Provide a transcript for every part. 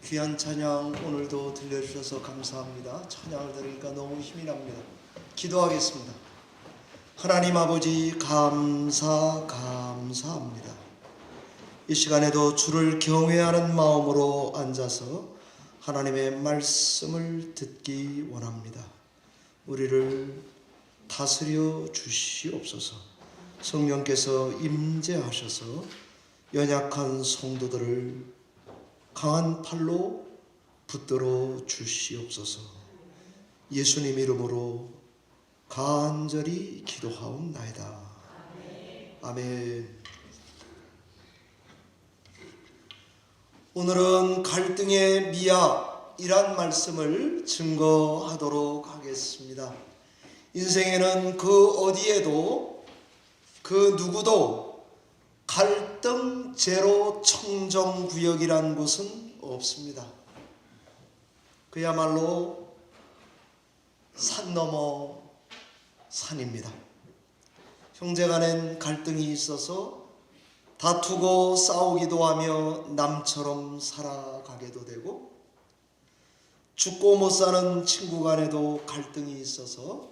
귀한 찬양 오늘도 들려주셔서 감사합니다. 찬양을 들으니까 너무 힘이 납니다. 기도하겠습니다. 하나님 아버지 감사합니다. 이 시간에도 주를 경외하는 마음으로 앉아서 하나님의 말씀을 듣기 원합니다. 우리를 다스려 주시옵소서. 성령께서 임재하셔서 연약한 성도들을 강한 팔로 붙들어 주시옵소서. 예수님 이름으로 간절히 기도하옵나이다. 아멘. 오늘은 갈등의 미학이란 말씀을 증거하도록 하겠습니다. 인생에는 그 어디에도 그 누구도 갈등 제로 청정구역이란 곳은 없습니다. 그야말로 산 넘어 산입니다. 형제간엔 갈등이 있어서 다투고 싸우기도 하며 남처럼 살아가게도 되고, 죽고 못 사는 친구 간에도 갈등이 있어서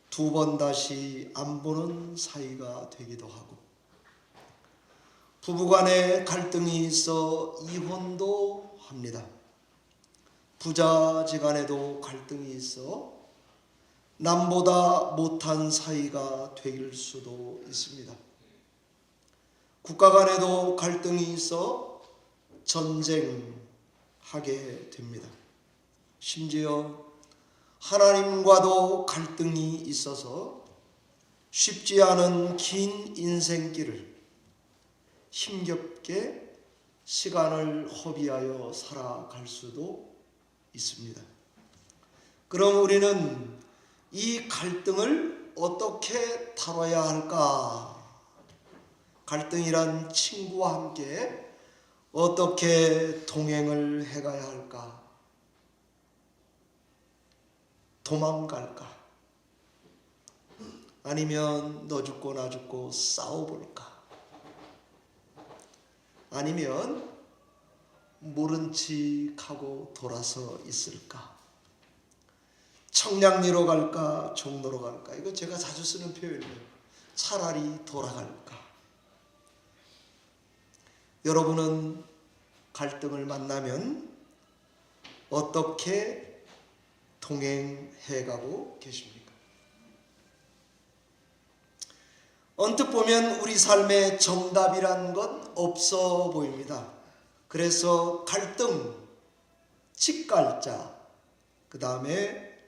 두 번 다시 안 보는 사이가 되기도 하고, 부부간에 갈등이 있어 이혼도 합니다. 부자지간에도 갈등이 있어 남보다 못한 사이가 될 수도 있습니다. 국가 간에도 갈등이 있어 전쟁하게 됩니다. 심지어 하나님과도 갈등이 있어서 쉽지 않은 긴 인생길을 힘겹게 시간을 허비하여 살아갈 수도 있습니다. 그럼 우리는 이 갈등을 어떻게 다뤄야 할까? 갈등이란 친구와 함께 어떻게 동행을 해가야 할까? 도망갈까? 아니면 너 죽고 나 죽고 싸워볼까? 아니면 모른 척하고 돌아서 있을까? 청량리로 갈까? 종로로 갈까? 이거 제가 자주 쓰는 표현이에요. 차라리 돌아갈까? 여러분은 갈등을 만나면 어떻게 동행해가고 계십니까? 언뜻 보면 우리 삶의 정답이란 건 없어 보입니다. 그래서 갈등, 칡갈자, 그 다음에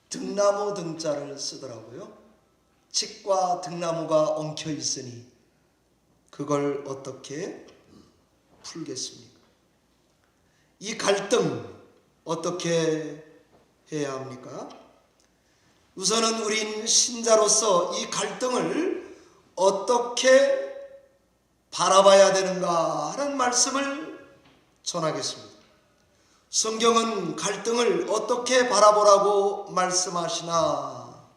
등나무 등자를 쓰더라고요. 칡과 등나무가 엉켜 있으니 그걸 어떻게 풀겠습니까? 이 갈등 어떻게 해야 합니까? 우선은 우린 신자로서 이 갈등을 어떻게 바라봐야 되는가 하는 말씀을 전하겠습니다. 성경은 갈등을 어떻게 바라보라고 말씀하시나?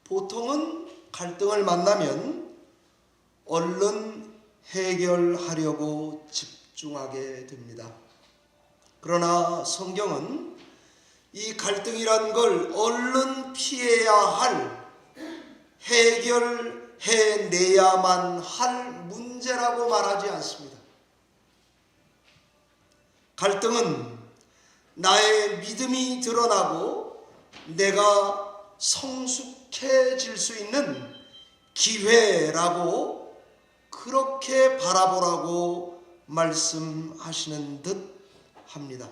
보통은 갈등을 만나면 얼른 해결하려고 집중하게 됩니다. 그러나 성경은 이 갈등이란 걸 얼른 피해야 할, 해결해내야만 할 문제라고 말하지 않습니다. 갈등은 나의 믿음이 드러나고 내가 성숙해질 수 있는 기회라고 그렇게 바라보라고 말씀하시는 듯 합니다.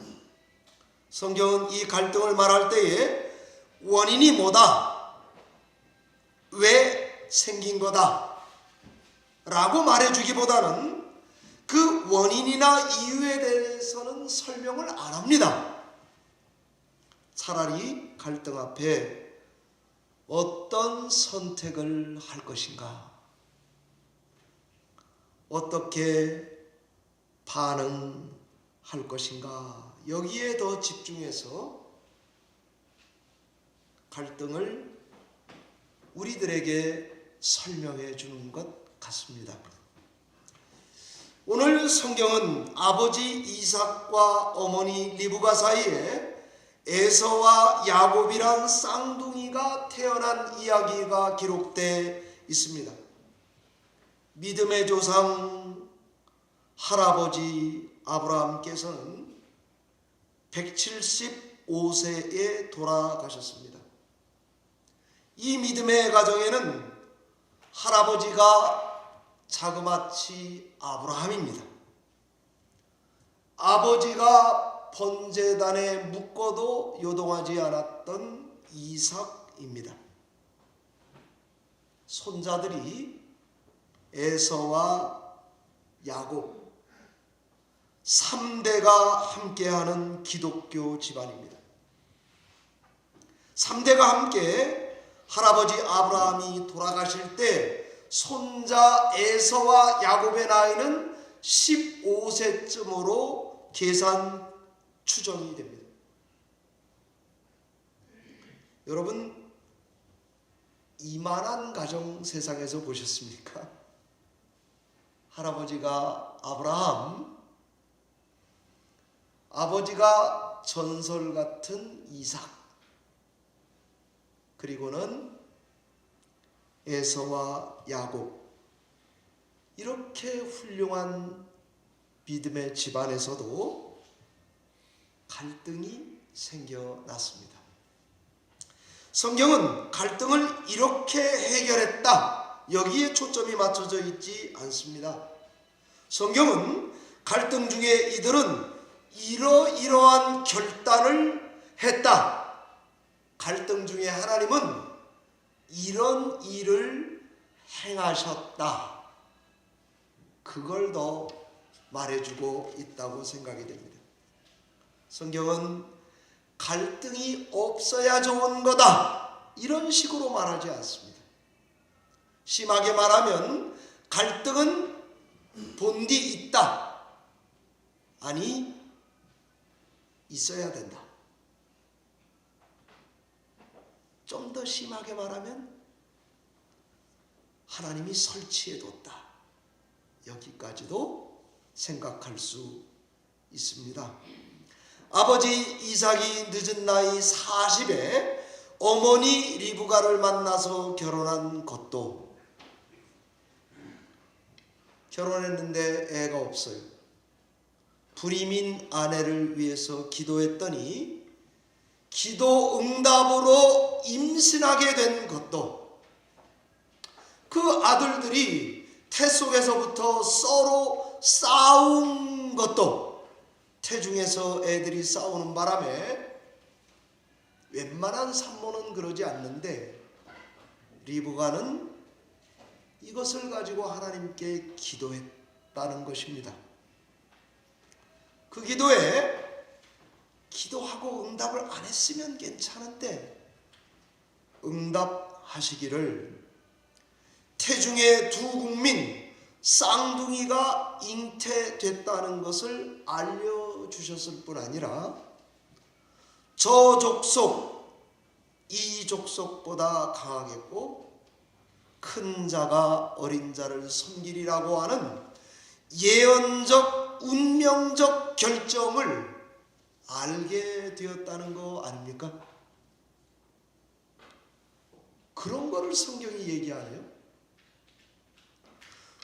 성경은 이 갈등을 말할 때에 원인이 뭐다, 왜 생긴 거다 라고 말해주기보다는 그 원인이나 이유에 대해서는 설명을 안 합니다. 차라리 갈등 앞에 어떤 선택을 할 것인가, 어떻게 반응할 것인가, 여기에 더 집중해서 갈등을 우리들에게 설명해 주는 것 같습니다. 오늘 성경은 아버지 이삭과 어머니 리브가 사이에 에서와 야곱이란 쌍둥이가 태어난 이야기가 기록되어 있습니다. 믿음의 조상 할아버지 아브라함께서는 175세에 돌아가셨습니다. 이 믿음의 가정에는 할아버지가 자그마치 아브라함입니다. 아버지가 번제단에 묵고도 요동하지 않았던 이삭입니다. 손자들이 에서와 야곱 3대가 함께하는 기독교 집안입니다. 3대가 함께 할아버지 아브라함이 돌아가실 때 손자 에서와 야곱의 나이는 15세쯤으로 계산 추정이 됩니다. 여러분, 이만한 가정 세상에서 보셨습니까? 할아버지가 아브라함, 아버지가 전설 같은 이삭, 그리고는 에서와 야곱, 이렇게 훌륭한 믿음의 집안에서도 갈등이 생겨났습니다. 성경은 갈등을 이렇게 해결했다, 여기에 초점이 맞춰져 있지 않습니다. 성경은 갈등 중에 이들은 이러이러한 결단을 했다, 갈등 중에 하나님은 이런 일을 행하셨다, 그걸 더 말해주고 있다고 생각이 됩니다. 성경은 갈등이 없어야 좋은 거다, 이런 식으로 말하지 않습니다. 심하게 말하면 갈등은 본디 있다, 아니 있어야 된다. 좀 더 심하게 말하면 하나님이 설치해뒀다, 여기까지도 생각할 수 있습니다. 아버지 이삭이 늦은 나이 40에 어머니 리브가를 만나서 결혼한 것도, 결혼했는데 애가 없어요. 불임인 아내를 위해서 기도했더니 기도 응답으로 임신하게 된 것도, 그 아들들이 태 속에서부터 서로 싸운 것도, 태중에서 애들이 싸우는 바람에 웬만한 산모는 그러지 않는데 리브가는 이것을 가지고 하나님께 기도했다는 것입니다. 그 기도에 기도하고 응답을 안 했으면 괜찮은데 응답하시기를 태중의 두 국민 쌍둥이가 잉태됐다는 것을 알려주셨을 뿐 아니라 저 족속 이 족속보다 강하겠고 큰 자가 어린 자를 섬기리라고 하는 예언적 운명적 결정을 알게 되었다는 거 아닙니까? 그런 거를 성경이 얘기하네요.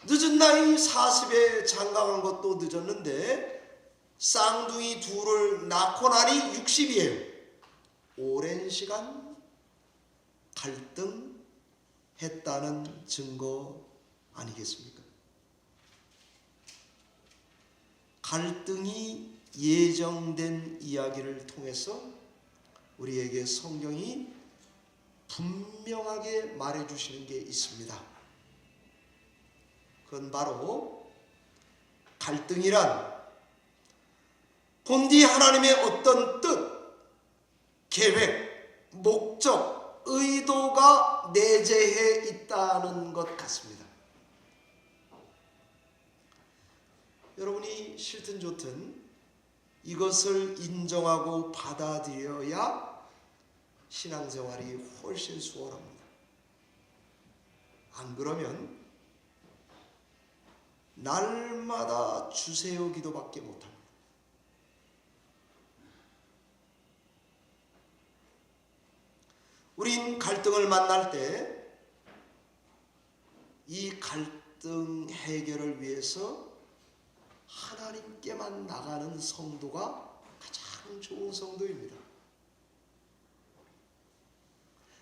늦은 나이 40에 장가간 것도 늦었는데 쌍둥이 둘을 낳고 나니 60이에요. 오랜 시간 갈등했다는 증거 아니겠습니까? 갈등이 예정된 이야기를 통해서 우리에게 성경이 분명하게 말해주시는 게 있습니다. 그건 바로 갈등이란 본디 하나님의 어떤 뜻, 계획, 목적, 의도가 내재해 있다는 것 같습니다. 여러분이 싫든 좋든 이것을 인정하고 받아들여야 신앙생활이 훨씬 수월합니다. 안 그러면 날마다 주세요 기도밖에 못합니다. 우린 갈등을 만날 때 이 갈등 해결을 위해서 하나님께만 나가는 성도가 가장 좋은 성도입니다.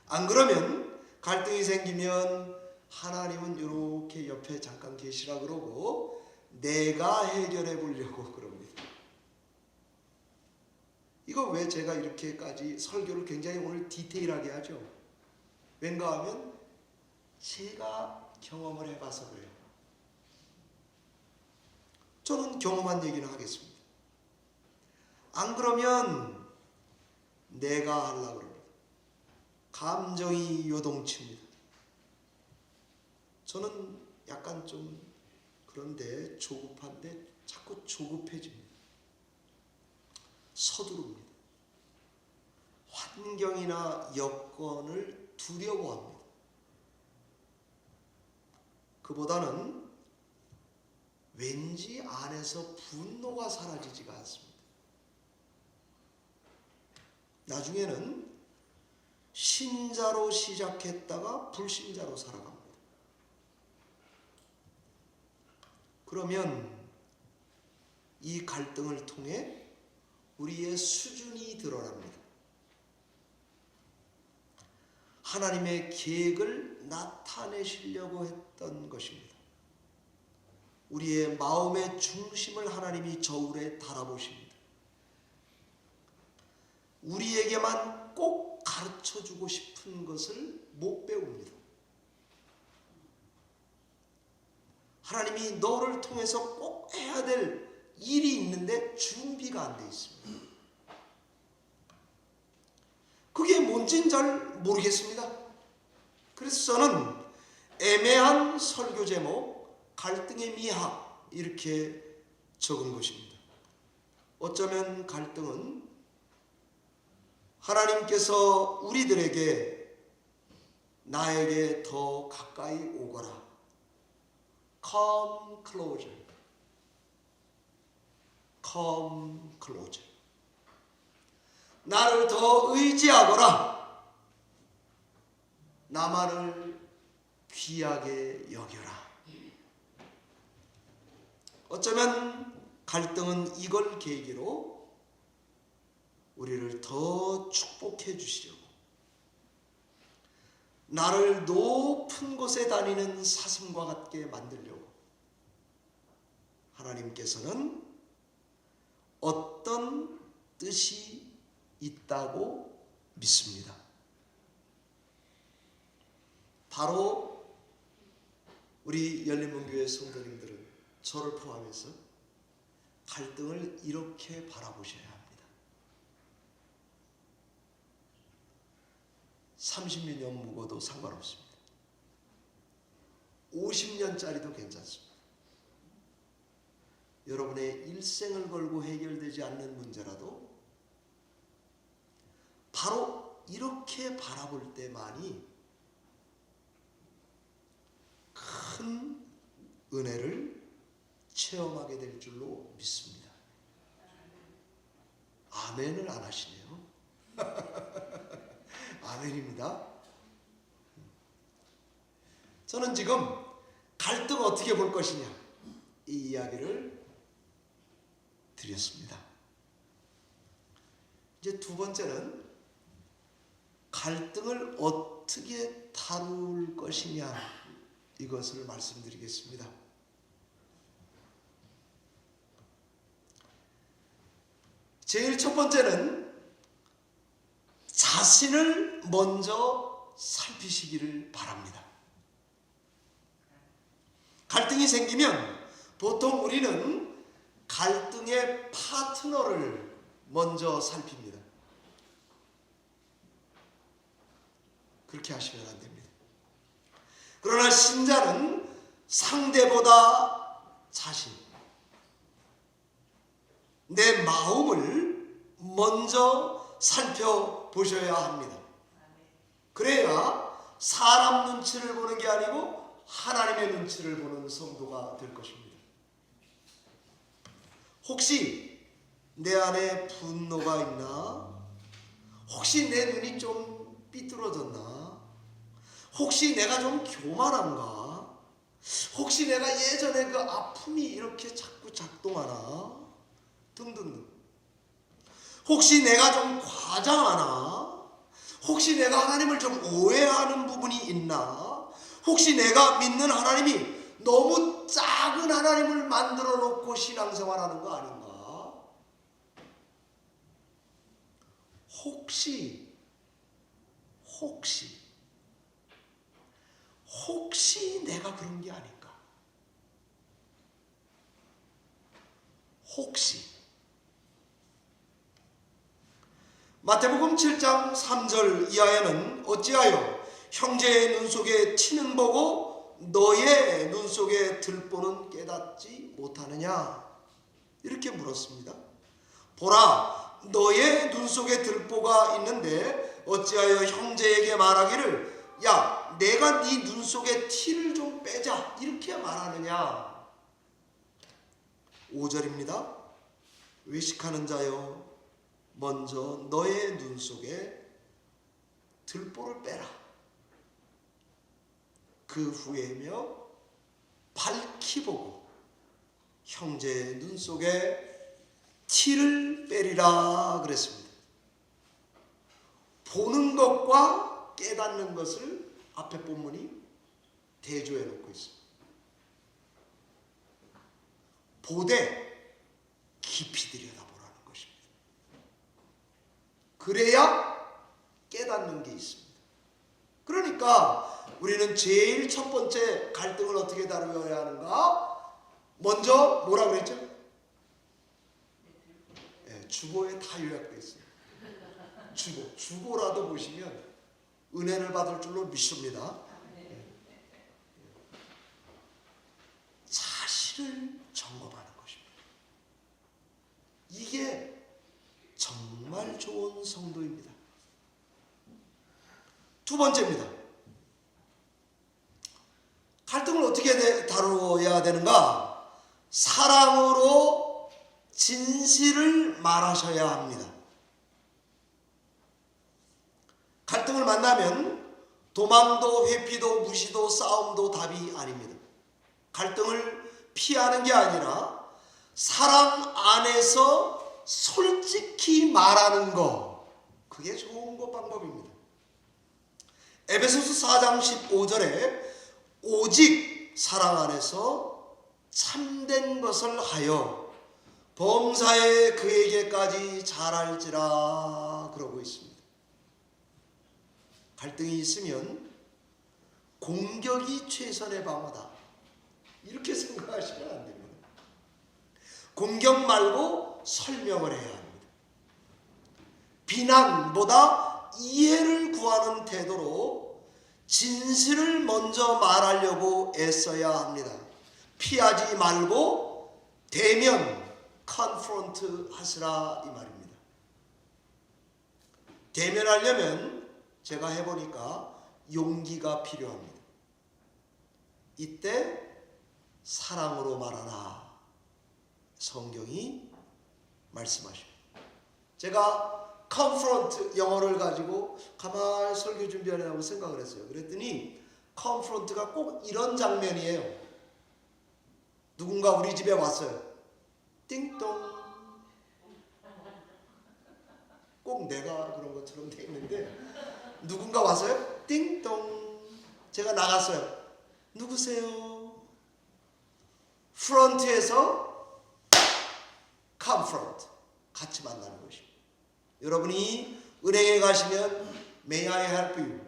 안 그러면 갈등이 생기면 하나님은 이렇게 옆에 잠깐 계시라 그러고 내가 해결해 보려고 그럽니다. 이거 왜 제가 이렇게까지 설교를 굉장히 오늘 디테일하게 하죠? 왠가 하면 제가 경험을 해봐서 그래요. 저는 경험한 얘기는 하겠습니다. 안 그러면 내가 하려고 그럽니다. 감정이 요동칩니다. 저는 약간 좀 그런데 조급한데 자꾸 조급해집니다. 서두릅니다. 환경이나 여건을 두려워합니다. 그보다는 왠지 안에서 분노가 사라지지가 않습니다. 나중에는 신자로 시작했다가 불신자로 살아갑니다. 그러면 이 갈등을 통해 우리의 수준이 드러납니다. 하나님의 계획을 나타내시려고 했던 것입니다. 우리의 마음의 중심을 하나님이 저울에 달아보십니다. 우리에게만 꼭 가르쳐주고 싶은 것을 못 배웁니다. 하나님이 너를 통해서 꼭 해야 될 일이 있는데 준비가 안 돼 있습니다. 그게 뭔지는 잘 모르겠습니다. 그래서 저는 애매한 설교 제목 갈등의 미학 이렇게 적은 것입니다. 어쩌면 갈등은 하나님께서 우리들에게 나에게 더 가까이 오거라. Come closer. Come closer. 나를 더 의지하거라. 나만을 귀하게 여겨라. 어쩌면 갈등은 이걸 계기로 우리를 더 축복해 주시려고, 나를 높은 곳에 다니는 사슴과 같게 만들려고 하나님께서는 어떤 뜻이 있다고 믿습니다. 바로 우리 열린문교회 성도님들은 저를 포함해서 갈등을 이렇게 바라보셔야 합니다. 30몇 년 묵어도 상관없습니다. 50년짜리도 괜찮습니다. 여러분의 일생을 걸고 해결되지 않는 문제라도 바로 이렇게 바라볼 때만이 큰 은혜를 체험하게 될 줄로 믿습니다. 아멘을 안 하시네요. 아멘입니다. 저는 지금 갈등 어떻게 볼 것이냐 이 이야기를 드렸습니다. 이제 두 번째는 갈등을 어떻게 다룰 것이냐 이것을 말씀드리겠습니다. 제일 첫 번째는 자신을 먼저 살피시기를 바랍니다. 갈등이 생기면 보통 우리는 갈등의 파트너를 먼저 살핍니다. 그렇게 하시면 안 됩니다. 그러나 신자는 상대보다 자신, 내 마음을 먼저 살펴보셔야 합니다. 그래야 사람 눈치를 보는 게 아니고 하나님의 눈치를 보는 성도가 될 것입니다. 혹시 내 안에 분노가 있나? 혹시 내 눈이 좀 삐뚤어졌나? 혹시 내가 좀 교만한가? 혹시 내가 예전에 그 아픔이 이렇게 자꾸 작동하나? 등등등. 혹시 내가 좀 과장하나? 혹시 내가 하나님을 좀 오해하는 부분이 있나? 혹시 내가 믿는 하나님이 너무 작은 하나님을 만들어 놓고 신앙생활하는 거 아닌가? 혹시 내가 그런 게 아닐까? 혹시. 마태복음 7장 3절 이하에는 어찌하여 형제의 눈 속에 티는 보고 너의 눈 속에 들보는 깨닫지 못하느냐? 이렇게 물었습니다. 보라, 너의 눈 속에 들보가 있는데 어찌하여 형제에게 말하기를 야, 내가 네 눈 속에 티를 좀 빼자 이렇게 말하느냐? 5절입니다. 외식하는 자여, 먼저 너의 눈 속에 들보를 빼라. 그 후에며 밝히 보고 형제의 눈 속에 티를 빼리라 그랬습니다. 보는 것과 깨닫는 것을 앞에 본문이 대조해 놓고 있습니다. 보되 깊이 들여다보라는 것입니다. 그래야 깨닫는 게 있습니다. 그러니까 우리는 제일 첫 번째 갈등을 어떻게 다루어야 하는가? 먼저 뭐라 그랬죠? 네, 주보에 다 요약되어 있어요. 주보라도 보시면 은혜를 받을 줄로 믿습니다. 사실을 점검하는 것입니다. 이게 정말 좋은 성도입니다. 두 번째입니다. 갈등을 어떻게 다루어야 되는가? 사랑으로 진실을 말하셔야 합니다. 갈등을 만나면 도망도 회피도 무시도 싸움도 답이 아닙니다. 갈등을 피하는 게 아니라 사랑 안에서 솔직히 말하는 거, 그게 좋은 방법입니다. 에베소서 4장 15절에 오직 사랑 안에서 참된 것을 하여 범사에 그에게까지 잘할지라 그러고 있습니다. 갈등이 있으면 공격이 최선의 방어다 이렇게 생각하시면 안 됩니다. 공격 말고 설명을 해야 합니다. 비난보다 이해를 구하는 태도로 진실을 먼저 말하려고 애써야 합니다. 피하지 말고 대면 컨프런트 하시라 이 말입니다. 대면하려면 제가 해보니까 용기가 필요합니다. 이때 사랑으로 말하라 성경이 말씀하십니다. 제가 컨프런트 영어를 가지고 가만히 설교 준비하려고 생각을 했어요. 그랬더니 컨프런트가 꼭 이런 장면이에요. 누군가 우리 집에 왔어요. 띵동. 꼭 내가 그런 것처럼 돼 있는데 누군가 왔어요. 띵동. 제가 나갔어요. 누구세요? 프런트에서 컨프런트 같이 만나는 것입니다. 여러분이 은행에 가시면 May I help you?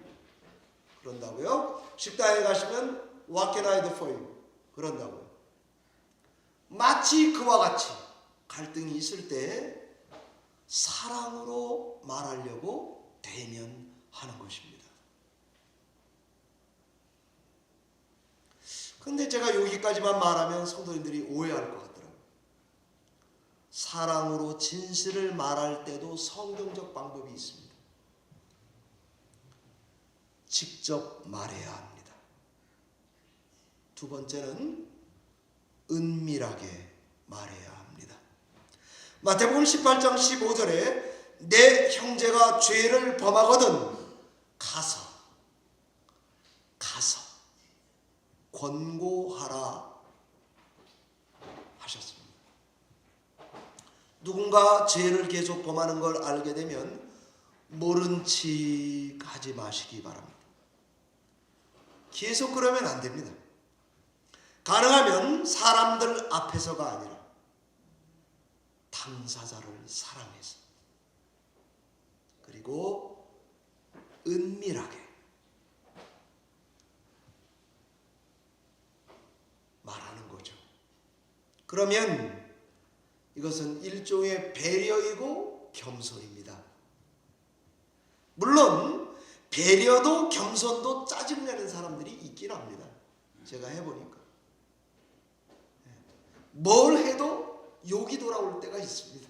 그런다고요. 식당에 가시면 What can I do for you? 그런다고요. 마치 그와 같이 갈등이 있을 때 사랑으로 말하려고 대면하는 것입니다. 근데 제가 여기까지만 말하면 성도님들이 오해할 것 같더라고요. 사랑으로 진실을 말할 때도 성경적 방법이 있습니다. 직접 말해야 합니다. 두 번째는 은밀하게 말해야 합니다. 마태복음 18장 15절에 내 형제가 죄를 범하거든 가서 권고하라 하셨습니다. 누군가 죄를 계속 범하는 걸 알게 되면 모른 척 하지 마시기 바랍니다. 계속 그러면 안 됩니다. 가능하면 사람들 앞에서가 아니라 당사자를 사랑해서 그리고 은밀하게 말하는 거죠. 그러면 이것은 일종의 배려이고 겸손입니다. 물론 배려도 겸손도 짜증내는 사람들이 있긴 합니다. 제가 해보니까 뭘 해도 욕이 돌아올 때가 있습니다.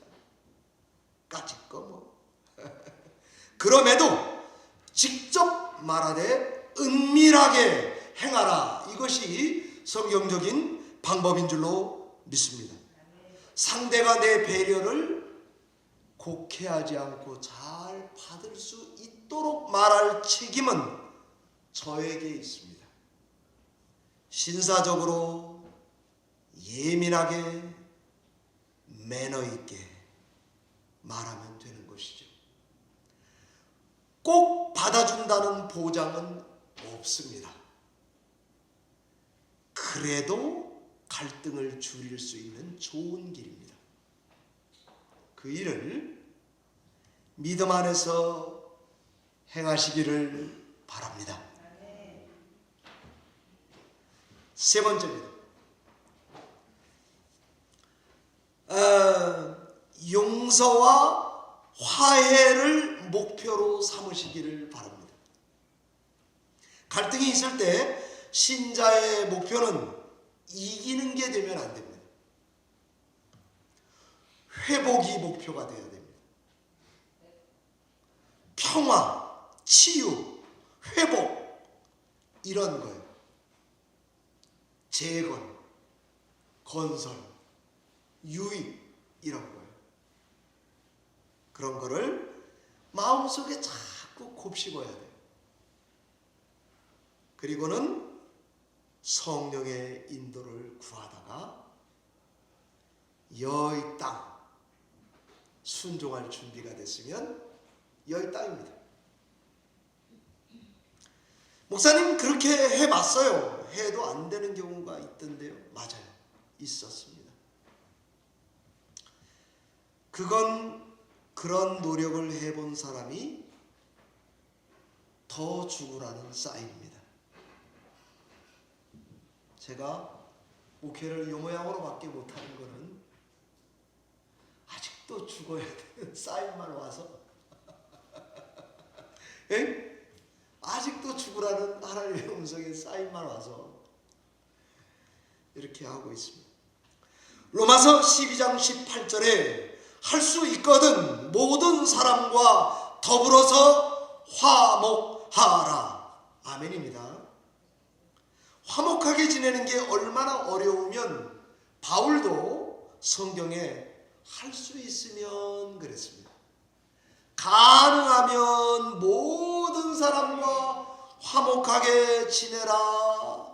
까짓거 뭐. 그럼에도 직접 말하되 은밀하게 행하라. 이것이 성경적인 방법인 줄로 믿습니다. 상대가 내 배려를 곡해하지 않고 잘 받을 수 있도록 말할 책임은 저에게 있습니다. 신사적으로 예민하게 매너 있게 말하면 되는 것이죠. 꼭 받아준다는 보장은 없습니다. 그래도 갈등을 줄일 수 있는 좋은 길입니다. 그 일을 믿음 안에서 행하시기를 바랍니다. 세 번째입니다. 용서와 화해를 목표로 삼으시기를 바랍니다. 갈등이 있을 때 신자의 목표는 이기는 게 되면 안 됩니다. 회복이 목표가 되어야 됩니다. 평화, 치유, 회복 이런 거예요. 재건, 건설, 유익 이런 거예요. 그런 거를 마음속에 자꾸 곱씹어야 돼요. 그리고는 성령의 인도를 구하다가 여의 땅 순종할 준비가 됐으면 여의 땅입니다. 목사님 그렇게 해봤어요. 해도 안 되는 경우가 있던데요. 맞아요. 있었습니다. 그건 그런 노력을 해본 사람이 더 죽으라는 사인입니다. 제가 목회를 이 모양으로밖에 못하는 거는 아직도 죽어야 되는 사인만 와서 아직도 죽으라는 하나님의 음성의 사인만 와서 이렇게 하고 있습니다. 로마서 12장 18절에 할 수 있거든 모든 사람과 더불어서 화목하라. 아멘입니다. 화목하게 지내는 게 얼마나 어려우면 바울도 성경에 할 수 있으면 그랬습니다. 가능하면 모든 사람과 화목하게 지내라.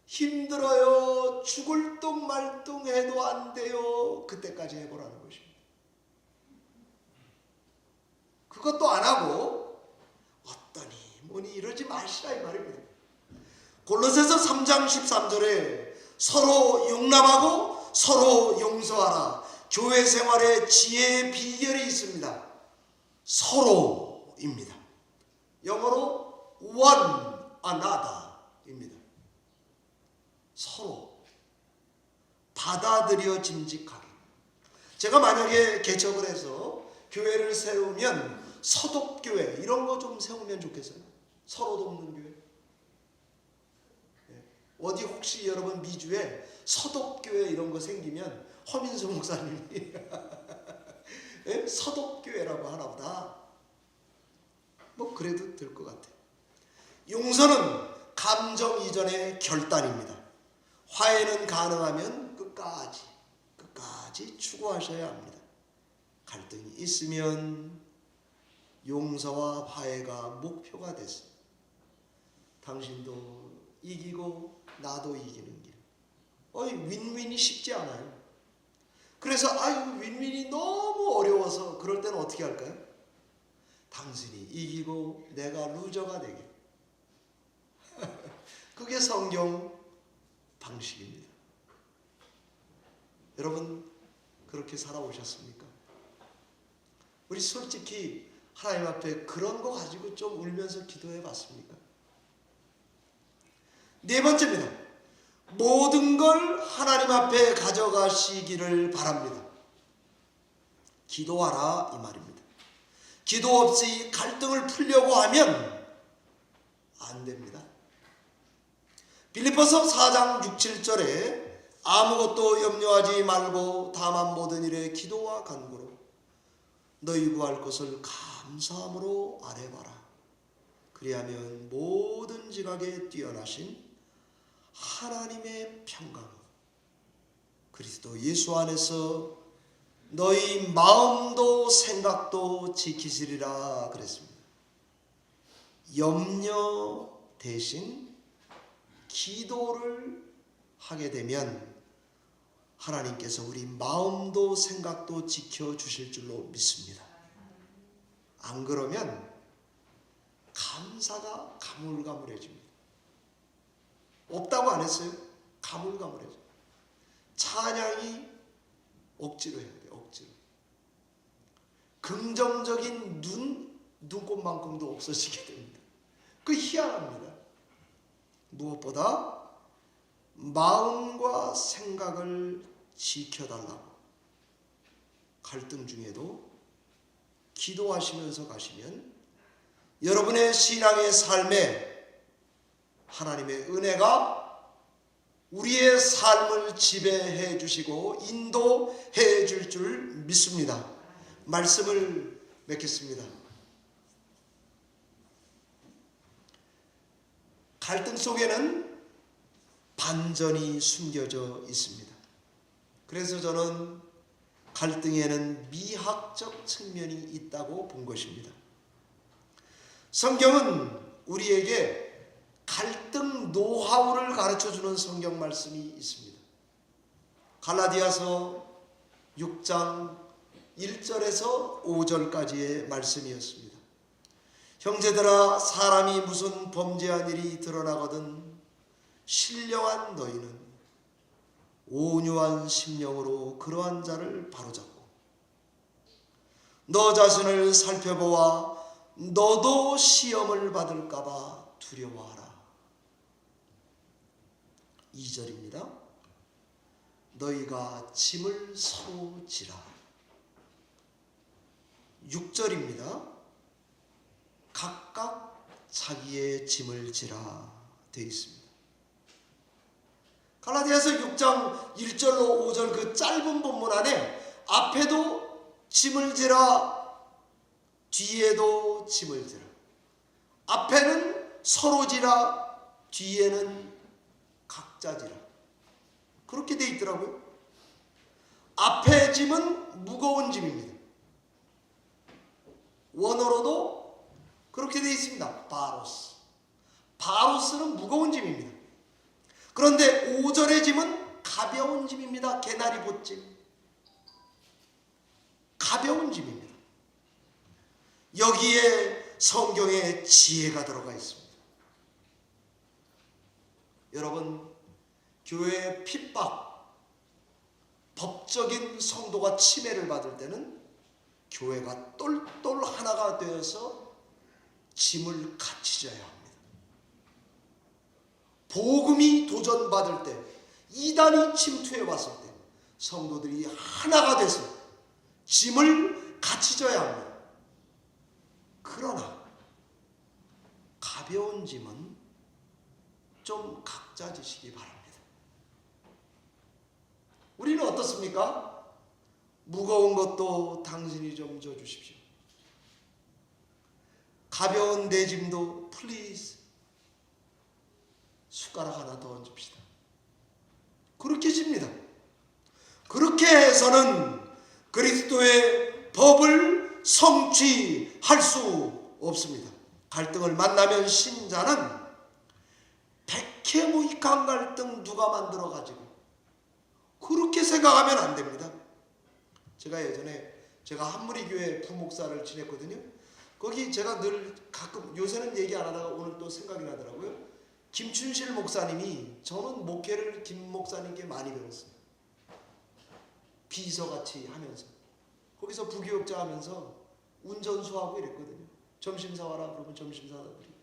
힘들어요. 죽을 똥 말똥 해도 안 돼요. 그때까지 해보라는 것입니다. 그것도 안 하고 어떠니 뭐니 이러지 마시라 이 말입니다. 골로새서 3장 13절에 서로 용납하고 서로 용서하라. 교회 생활에 지혜의 비결이 있습니다. 서로입니다. 영어로 one another입니다. 서로 받아들여짐직하게. 제가 만약에 개척을 해서 교회를 세우면 서독교회 이런 거 좀 세우면 좋겠어요. 서로 돕는 교회. 어디 혹시 여러분 미주에 서독교회 이런 거 생기면 허민수 목사님이 서독교회라고 하나보다 뭐 그래도 될 것 같아요. 용서는 감정 이전의 결단입니다. 화해는 가능하면 끝까지 추구하셔야 합니다. 갈등이 있으면 용서와 화해가 목표가 됐어. 당신도 이기고 나도 이기는 길. 윈윈이 쉽지 않아요. 그래서 윈윈이 너무 어려워서 그럴 때는 어떻게 할까요? 당신이 이기고 내가 루저가 되게. 그게 성경 방식입니다. 여러분 그렇게 살아오셨습니까? 우리 솔직히 하나님 앞에 그런 거 가지고 좀 울면서 기도해 봤습니까? 네 번째입니다. 모든 걸 하나님 앞에 가져가시기를 바랍니다. 기도하라 이 말입니다. 기도 없이 갈등을 풀려고 하면 안 됩니다. 빌립보서 4장 6, 7절에 아무것도 염려하지 말고 다만 모든 일에 기도와 간구로 너희 구할 것을 감사함으로 아뢰봐라. 그리하면 모든 지각에 뛰어나신 하나님의 평강 그리스도 예수 안에서 너희 마음도 생각도 지키시리라 그랬습니다. 염려 대신 기도를 하게 되면 하나님께서 우리 마음도 생각도 지켜주실 줄로 믿습니다. 안 그러면 감사가 가물가물해집니다. 없다고 안 했어요? 가물가물해져. 찬양이 억지로 해야 돼. 억지로. 긍정적인 눈꽃만큼도 없어지게 됩니다. 그 희한합니다. 무엇보다 마음과 생각을 지켜달라고 갈등 중에도 기도하시면서 가시면 여러분의 신앙의 삶에 하나님의 은혜가 우리의 삶을 지배해 주시고 인도해 줄 줄 믿습니다. 말씀을 맺겠습니다. 갈등 속에는 반전이 숨겨져 있습니다. 그래서 저는 갈등에는 미학적 측면이 있다고 본 것입니다. 성경은 우리에게 갈등 노하우를 가르쳐주는 성경 말씀이 있습니다. 갈라디아서 6장 1절에서 5절까지의 말씀이었습니다. 형제들아 사람이 무슨 범죄한 일이 드러나거든 신령한 너희는 온유한 심령으로 그러한 자를 바로잡고 너 자신을 살펴보아 너도 시험을 받을까 봐 두려워하라. 2절입니다. 너희가 짐을 서로 지라. 6절입니다. 각각 자기의 짐을 지라 되어 있습니다. 갈라디아서 6장 1절로 5절 그 짧은 본문 안에 앞에도 짐을 지라 뒤에도 짐을 지라. 앞에는 서로 지라 뒤에는 각자 지라. 그렇게 되어 있더라고요. 앞에 짐은 무거운 짐입니다. 원어로도 그렇게 되어 있습니다. 바로스. 바로스는 무거운 짐입니다. 그런데 5절의 짐은 가벼운 짐입니다. 개나리 봇짐. 가벼운 짐입니다. 여기에 성경의 지혜가 들어가 있습니다. 여러분, 교회의 핍박, 법적인 성도가 침해를 받을 때는 교회가 똘똘 하나가 되어서 짐을 같이 져야 합니다. 복음이 도전받을 때, 이단이 침투해 왔을 때 성도들이 하나가 돼서 짐을 같이 져야 합니다. 그러나 가벼운 짐은 좀 각자 지시기 바랍니다. 우리는 어떻습니까? 무거운 것도 당신이 좀 져주십시오. 가벼운 내 짐도 플리즈 숟가락 하나 더 얹읍시다. 그렇게 집니다. 그렇게 해서는 그리스도의 법을 성취할 수 없습니다. 갈등을 만나면 신자는 백해무익한 갈등 누가 만들어가지고 그렇게 생각하면 안 됩니다. 제가 예전에 한무리교회 부목사를 지냈거든요. 거기 제가 늘 가끔, 요새는 얘기 안 하다가 오늘 또 생각이 나더라고요. 김춘실 목사님이, 저는 목회를 김 목사님께 많이 배웠어요. 비서같이 하면서 거기서 부교육자 하면서 운전수하고 이랬거든요. 점심 사와라 그러면 점심 사다 드리고,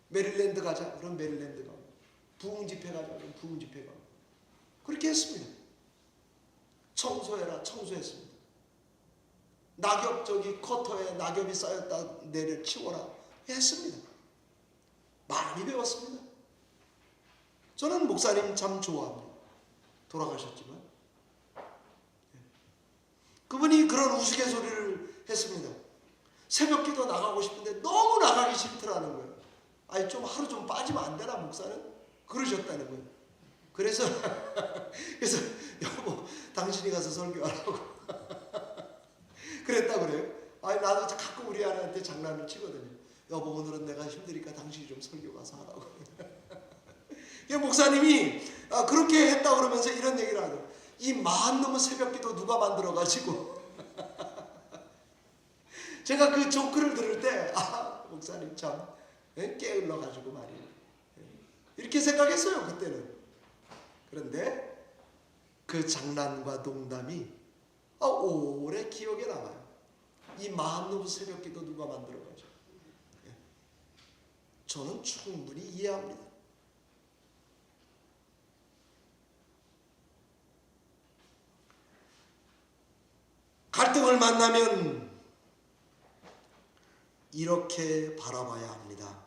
메릴랜드 가자 그러면 메릴랜드 가고, 부흥집회 가자 그러면 부흥집회 가고, 그렇게 했습니다. 청소해라 청소했습니다. 낙엽, 저기 커터에 낙엽이 쌓였다 내려 치워라 했습니다. 많이 배웠습니다. 저는 목사님 참 좋아합니다. 돌아가셨지만 그분이 그런 우스갯소리를 했습니다. 새벽기도 나가고 싶은데 너무 나가기 싫더라는 거예요. 아니 좀 하루 좀 빠지면 안 되나 목사는? 그러셨다는 거예요. 그래서 여보 당신이 가서 설교하라고 그랬다 그래요. 아니 나도 가끔 우리 아내한테 장난을 치거든요. 여보 오늘은 내가 힘드니까 당신이 좀 설교 가서 하라고. 목사님이 그렇게 했다 그러면서 이런 얘기를 하더라고요. 이 마흔 넘은 새벽기도 누가 만들어가지고 제가 그 조크를 들을 때 목사님 참 깨을러가지고 말이에요. 이렇게 생각했어요 그때는. 그런데 그 장난과 농담이 오래 기억에 남아요. 이 마흔 넘은 새벽기도 누가 만들어가지고. 저는 충분히 이해합니다. 갈등을 만나면 이렇게 바라봐야 합니다.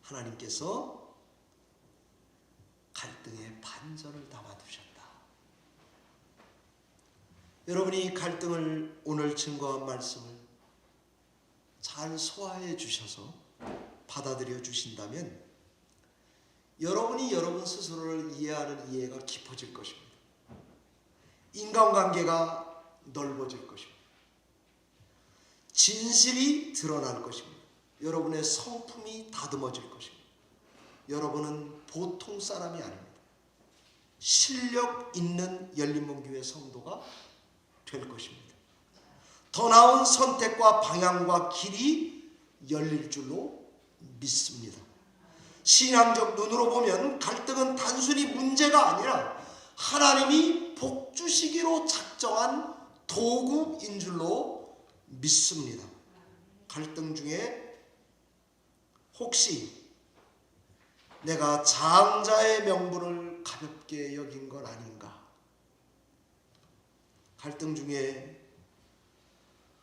하나님께서 갈등에 반전을 담아두셨다. 여러분이 갈등을, 오늘 증거한 말씀을 잘 소화해 주셔서 받아들여 주신다면 여러분이 여러분 스스로를 이해하는 이해가 깊어질 것입니다. 인간관계가 넓어질 것입니다. 진실이 드러날 것입니다. 여러분의 성품이 다듬어질 것입니다. 여러분은 보통 사람이 아닙니다. 실력 있는 열린문교회 성도가 될 것입니다. 더 나은 선택과 방향과 길이 열릴 줄로 믿습니다. 신앙적 눈으로 보면 갈등은 단순히 문제가 아니라 하나님이 복주시기로 작정한 도구인 줄로 믿습니다. 갈등 중에 혹시 내가 장자의 명분을 가볍게 여긴 건 아닌가? 갈등 중에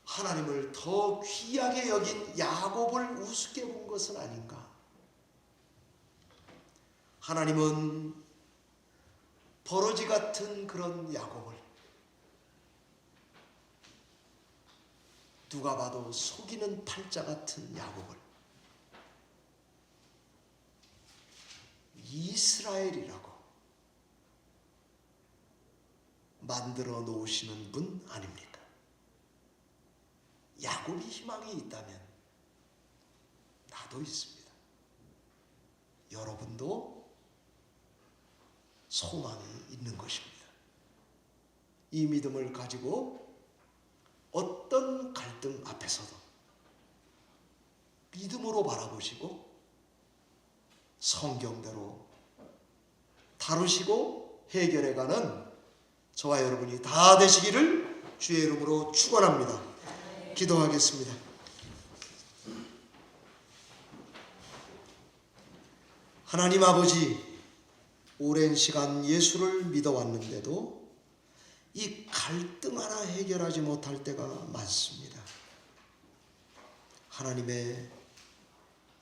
하나님을 더 귀하게 여긴 야곱을 우습게 본 것은 아닌가? 하나님은 버러지 같은 그런 야곱을 누가 봐도 속이는 팔자 같은 야곱을 이스라엘이라고 만들어 놓으시는 분 아닙니까? 야곱이 희망이 있다면 나도 있습니다. 여러분도 소망이 있는 것입니다. 이 믿음을 가지고 어떤 갈등 앞에서도 믿음으로 바라보시고 성경대로 다루시고 해결해가는 저와 여러분이 다 되시기를 주의 이름으로 축원합니다. 기도하겠습니다. 하나님 아버지, 오랜 시간 예수를 믿어왔는데도 이 갈등 하나 해결하지 못할 때가 많습니다. 하나님의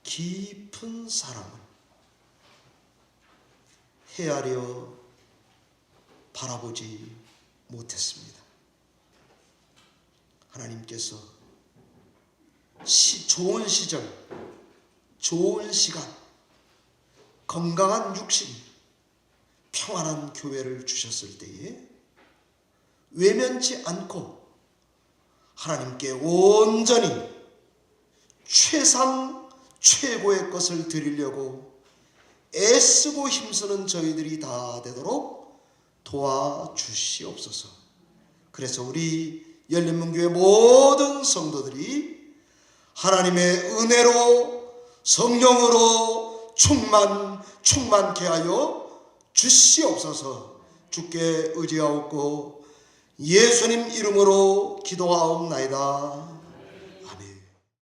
깊은 사랑을 헤아려 바라보지 못했습니다. 하나님께서 좋은 시절, 좋은 시간, 건강한 육신, 평안한 교회를 주셨을 때에 외면치 않고 하나님께 온전히 최상 최고의 것을 드리려고 애쓰고 힘쓰는 저희들이 다 되도록 도와주시옵소서. 그래서 우리 열린문교회 모든 성도들이 하나님의 은혜로 성령으로 충만케 하여 주시옵소서. 주께 의지하옵고 예수님 이름으로 기도하옵나이다.